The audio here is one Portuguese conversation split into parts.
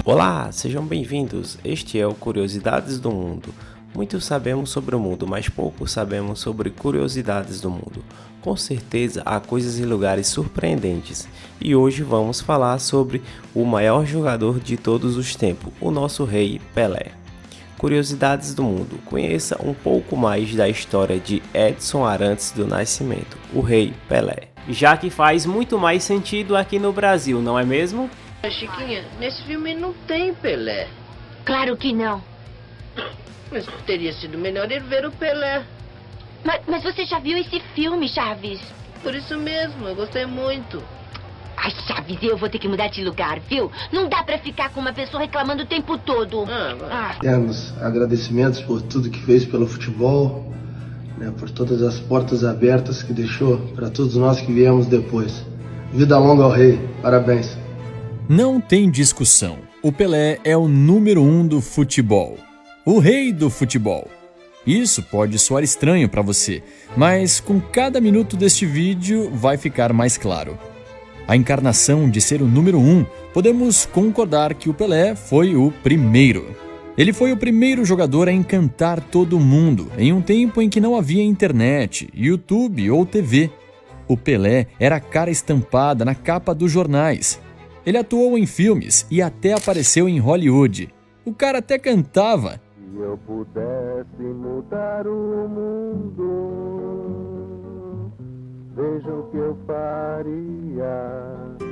Olá, sejam bem-vindos. Este é o Curiosidades do Mundo. Muito sabemos sobre o mundo, mas pouco sabemos sobre curiosidades do mundo. Com certeza há coisas e lugares surpreendentes. E hoje vamos falar sobre o maior jogador de todos os tempos, o nosso rei Pelé. Curiosidades do mundo. Conheça um pouco mais da história de Edson Arantes do Nascimento, o rei Pelé. Já que faz muito mais sentido aqui no Brasil, não é mesmo? Chiquinha, nesse filme não tem Pelé. Claro que não. Mas teria sido melhor ir ver o Pelé. Mas você já viu esse filme, Chaves? Por isso mesmo, eu gostei muito. Ai, Chaves, eu vou ter que mudar de lugar, viu? Não dá pra ficar com uma pessoa reclamando o tempo todo. Temos agradecimentos por tudo que fez pelo futebol, por todas as portas abertas que deixou para todos nós que viemos depois. Vida longa ao rei, parabéns. Não tem discussão, o Pelé é o número 1 do futebol, o rei do futebol. Isso pode soar estranho para você, mas com cada minuto deste vídeo vai ficar mais claro. A encarnação de ser o número 1, podemos concordar que o Pelé foi o primeiro. Ele foi o primeiro jogador a encantar todo mundo, em um tempo em que não havia internet, YouTube ou TV. O Pelé era a cara estampada na capa dos jornais. Ele atuou em filmes e até apareceu em Hollywood. O cara até cantava. Se eu pudesse mudar o mundo, veja o que eu faria.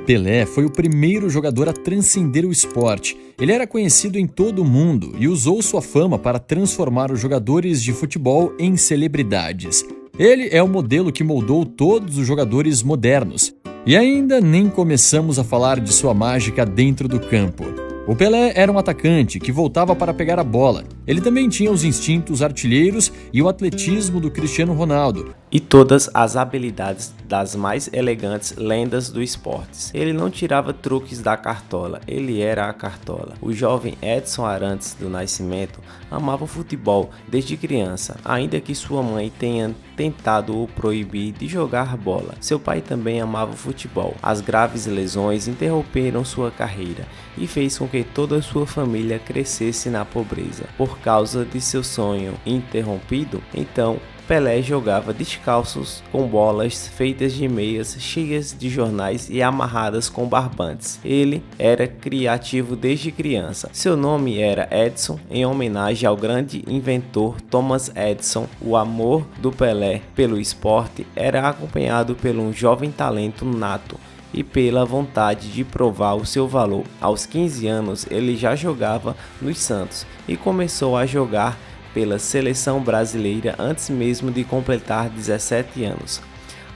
Pelé foi o primeiro jogador a transcender o esporte. Ele era conhecido em todo o mundo e usou sua fama para transformar os jogadores de futebol em celebridades. Ele é o modelo que moldou todos os jogadores modernos. E ainda nem começamos a falar de sua mágica dentro do campo. O Pelé era um atacante que voltava para pegar a bola. Ele também tinha os instintos artilheiros e o atletismo do Cristiano Ronaldo. E todas as habilidades das mais elegantes lendas do esporte. Ele não tirava truques da cartola, ele era a cartola. O jovem Edson Arantes do Nascimento amava o futebol desde criança, ainda que sua mãe tenha tentado o proibir de jogar bola. Seu pai também amava o futebol. As graves lesões interromperam sua carreira e fez com que toda a sua família crescesse na pobreza. Por causa de seu sonho interrompido, então Pelé jogava descalços com bolas feitas de meias cheias de jornais e amarradas com barbantes. Ele era criativo desde criança. Seu nome era Edson, em homenagem ao grande inventor Thomas Edison. O amor do Pelé pelo esporte era acompanhado por um jovem talento nato e pela vontade de provar o seu valor. Aos 15 anos ele já jogava nos Santos e começou a jogar pela seleção brasileira antes mesmo de completar 17 anos.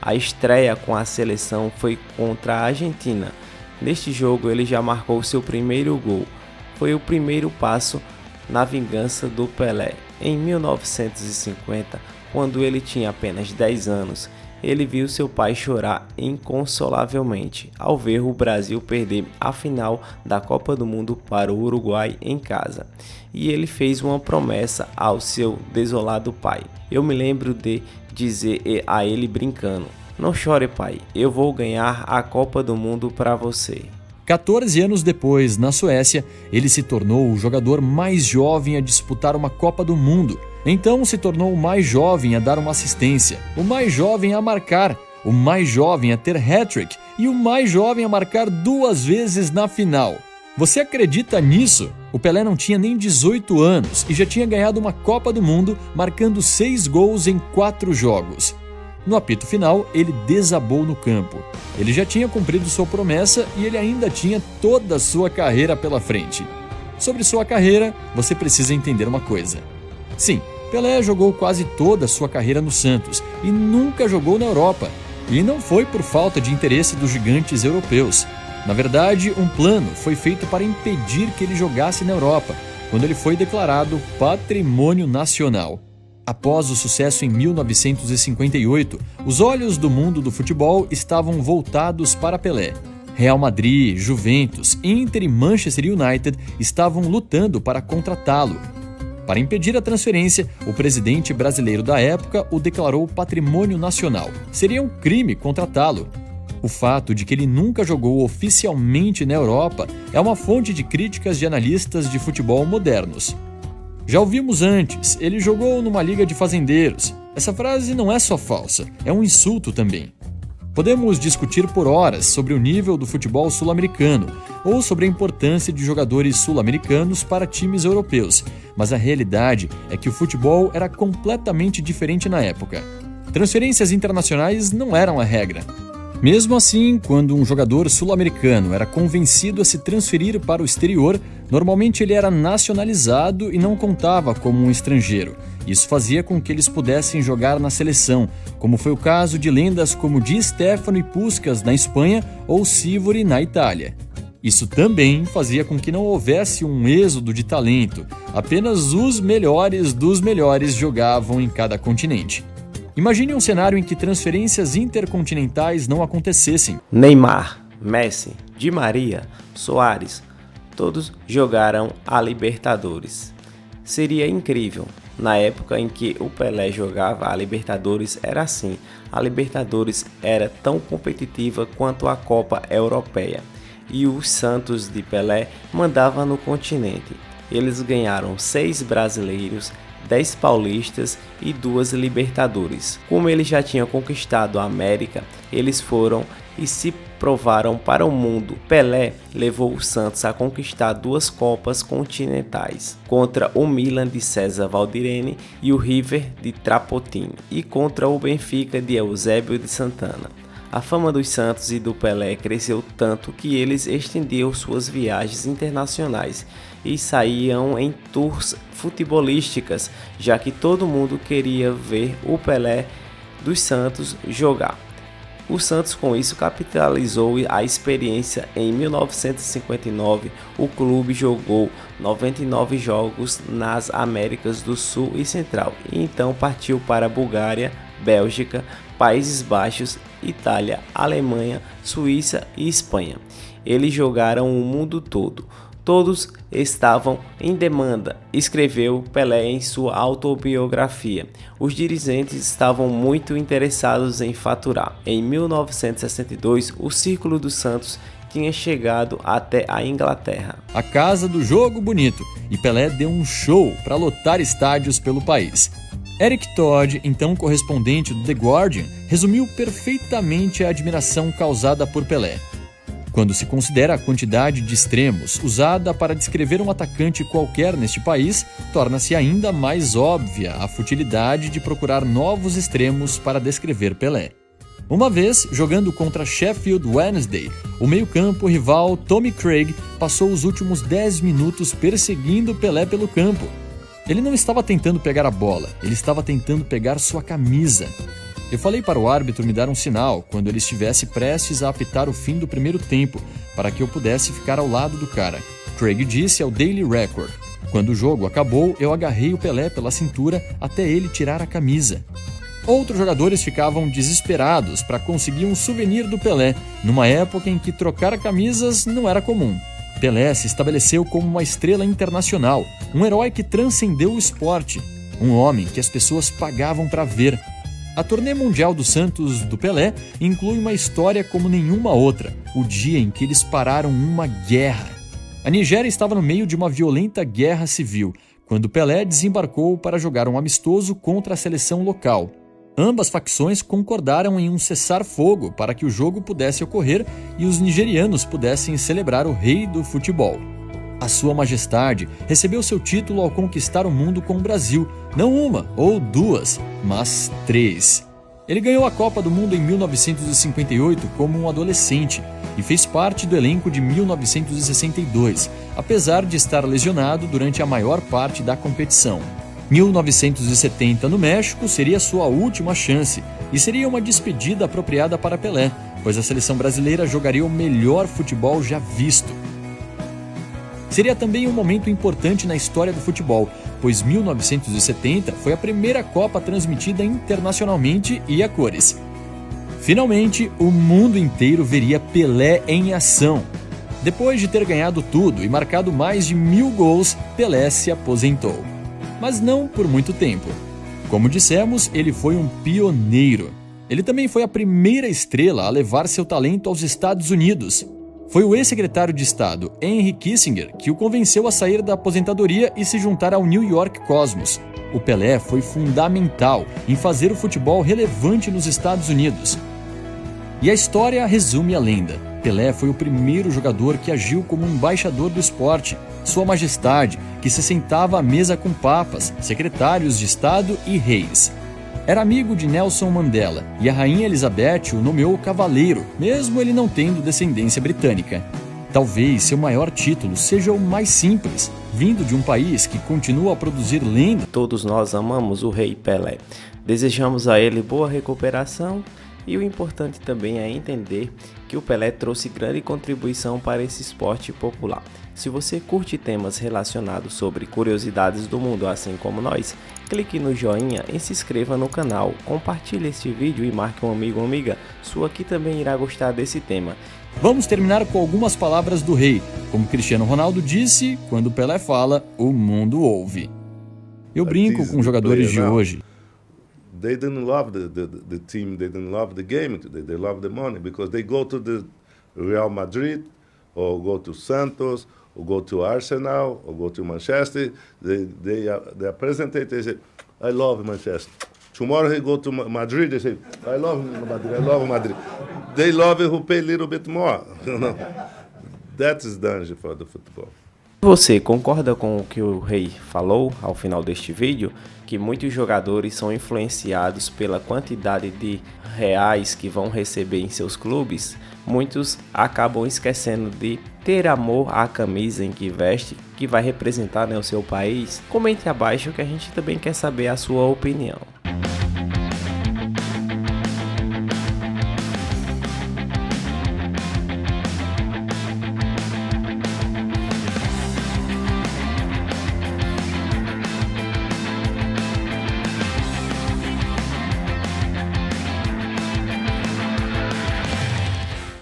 A estreia com a seleção foi contra a Argentina. Neste jogo ele já marcou seu primeiro gol. Foi o primeiro passo na vingança do Pelé. Em 1950, quando ele tinha apenas 10 anos, ele viu seu pai chorar inconsolavelmente ao ver o Brasil perder a final da Copa do Mundo para o Uruguai em casa. E ele fez uma promessa ao seu desolado pai. Eu me lembro de dizer a ele brincando: "Não chore, pai, eu vou ganhar a Copa do Mundo para você." 14 anos depois, na Suécia, ele se tornou o jogador mais jovem a disputar uma Copa do Mundo. Então se tornou o mais jovem a dar uma assistência, o mais jovem a marcar, o mais jovem a ter hat-trick e o mais jovem a marcar 2 vezes na final. Você acredita nisso? O Pelé não tinha nem 18 anos e já tinha ganhado uma Copa do Mundo, marcando 6 gols em 4 jogos. No apito final, ele desabou no campo. Ele já tinha cumprido sua promessa e ele ainda tinha toda a sua carreira pela frente. Sobre sua carreira, você precisa entender uma coisa. Sim, Pelé jogou quase toda a sua carreira no Santos e nunca jogou na Europa. E não foi por falta de interesse dos gigantes europeus. Na verdade, um plano foi feito para impedir que ele jogasse na Europa, quando ele foi declarado Patrimônio Nacional. Após o sucesso em 1958, os olhos do mundo do futebol estavam voltados para Pelé. Real Madrid, Juventus, Inter e Manchester United estavam lutando para contratá-lo. Para impedir a transferência, o presidente brasileiro da época o declarou patrimônio nacional. Seria um crime contratá-lo. O fato de que ele nunca jogou oficialmente na Europa é uma fonte de críticas de analistas de futebol modernos. Já ouvimos antes, ele jogou numa liga de fazendeiros. Essa frase não é só falsa, é um insulto também. Podemos discutir por horas sobre o nível do futebol sul-americano ou sobre a importância de jogadores sul-americanos para times europeus, mas a realidade é que o futebol era completamente diferente na época. Transferências internacionais não eram a regra. Mesmo assim, quando um jogador sul-americano era convencido a se transferir para o exterior, normalmente ele era nacionalizado e não contava como um estrangeiro. Isso fazia com que eles pudessem jogar na seleção, como foi o caso de lendas como Di Stefano e Puskás na Espanha ou Sivori na Itália. Isso também fazia com que não houvesse um êxodo de talento, apenas os melhores dos melhores jogavam em cada continente. Imagine um cenário em que transferências intercontinentais não acontecessem. Neymar, Messi, Di Maria, Soares, todos jogaram a Libertadores. Seria incrível. Na época em que o Pelé jogava a Libertadores era assim. A Libertadores era tão competitiva quanto a Copa Europeia. E os Santos de Pelé mandavam no continente. Eles ganharam 6 brasileiros, 10 paulistas e 2 Libertadores. Como eles já tinham conquistado a América, eles foram e se provaram para o mundo. Pelé levou o Santos a conquistar 2 Copas continentais, contra o Milan de César Valdirene e o River de Trapotini, e contra o Benfica de Eusébio de Santana. A fama dos Santos e do Pelé cresceu tanto que eles estendiam suas viagens internacionais e saíam em tours futebolísticas, já que todo mundo queria ver o Pelé dos Santos jogar. O Santos com isso capitalizou a experiência. Em 1959, o clube jogou 99 jogos nas Américas do Sul e Central e então partiu para Bulgária, Bélgica, Países Baixos, Itália, Alemanha, Suíça e Espanha. Eles jogaram o mundo todo. Todos estavam em demanda, escreveu Pelé em sua autobiografia. Os dirigentes estavam muito interessados em faturar. Em 1962, o Círculo dos Santos tinha chegado até a Inglaterra. A casa do jogo bonito, e Pelé deu um show para lotar estádios pelo país. Eric Todd, então correspondente do The Guardian, resumiu perfeitamente a admiração causada por Pelé. Quando se considera a quantidade de extremos usada para descrever um atacante qualquer neste país, torna-se ainda mais óbvia a futilidade de procurar novos extremos para descrever Pelé. Uma vez, jogando contra Sheffield Wednesday, o meio-campo rival Tommy Craig passou os últimos 10 minutos perseguindo Pelé pelo campo. Ele não estava tentando pegar a bola, ele estava tentando pegar sua camisa. Eu falei para o árbitro me dar um sinal quando ele estivesse prestes a apitar o fim do primeiro tempo, para que eu pudesse ficar ao lado do cara. Craig disse ao Daily Record: "Quando o jogo acabou, eu agarrei o Pelé pela cintura até ele tirar a camisa." Outros jogadores ficavam desesperados para conseguir um souvenir do Pelé, numa época em que trocar camisas não era comum. Pelé se estabeleceu como uma estrela internacional, um herói que transcendeu o esporte, um homem que as pessoas pagavam para ver. A turnê mundial do Santos do Pelé inclui uma história como nenhuma outra, o dia em que eles pararam uma guerra. A Nigéria estava no meio de uma violenta guerra civil, quando Pelé desembarcou para jogar um amistoso contra a seleção local. Ambas facções concordaram em um cessar-fogo para que o jogo pudesse ocorrer e os nigerianos pudessem celebrar o rei do futebol. A Sua Majestade recebeu seu título ao conquistar o mundo com o Brasil, não uma ou duas, mas 3. Ele ganhou a Copa do Mundo em 1958 como um adolescente e fez parte do elenco de 1962, apesar de estar lesionado durante a maior parte da competição. 1970 no México seria sua última chance e seria uma despedida apropriada para Pelé, pois a seleção brasileira jogaria o melhor futebol já visto. Seria também um momento importante na história do futebol, pois 1970 foi a primeira Copa transmitida internacionalmente e a cores. Finalmente, o mundo inteiro veria Pelé em ação. Depois de ter ganhado tudo e marcado mais de 1000 gols, Pelé se aposentou. Mas não por muito tempo. Como dissemos, ele foi um pioneiro. Ele também foi a primeira estrela a levar seu talento aos Estados Unidos. Foi o ex-secretário de Estado Henry Kissinger que o convenceu a sair da aposentadoria e se juntar ao New York Cosmos. O Pelé foi fundamental em fazer o futebol relevante nos Estados Unidos. E a história resume a lenda. Pelé foi o primeiro jogador que agiu como embaixador do esporte. Sua Majestade, que se sentava à mesa com papas, secretários de Estado e reis. Era amigo de Nelson Mandela e a Rainha Elizabeth o nomeou cavaleiro, mesmo ele não tendo descendência britânica. Talvez seu maior título seja o mais simples, vindo de um país que continua a produzir lendas. Todos nós amamos o Rei Pelé. Desejamos a ele boa recuperação e o importante também é entender que o Pelé trouxe grande contribuição para esse esporte popular. Se você curte temas relacionados sobre curiosidades do mundo assim como nós, clique no joinha e se inscreva no canal, compartilhe este vídeo e marque um amigo ou amiga sua que também irá gostar desse tema. Vamos terminar com algumas palavras do rei. Como Cristiano Ronaldo disse, quando Pelé fala, o mundo ouve. Eu brinco com jogadores de hoje. They didn't love the team, they didn't love the game today, they love the money because they go to the Real Madrid or go to Santos or go to Arsenal or go to Manchester. They are presented, they say, I love Manchester. Tomorrow he go to Madrid, they say, I love Madrid, I love Madrid. They love it who pay a little bit more. That is danger for the football. Você concorda com o que o rei falou ao final deste vídeo? Que muitos jogadores são influenciados pela quantidade de reais que vão receber em seus clubes? Muitos acabam esquecendo de ter amor à camisa em que veste, que vai representar, o seu país? Comente abaixo que a gente também quer saber a sua opinião.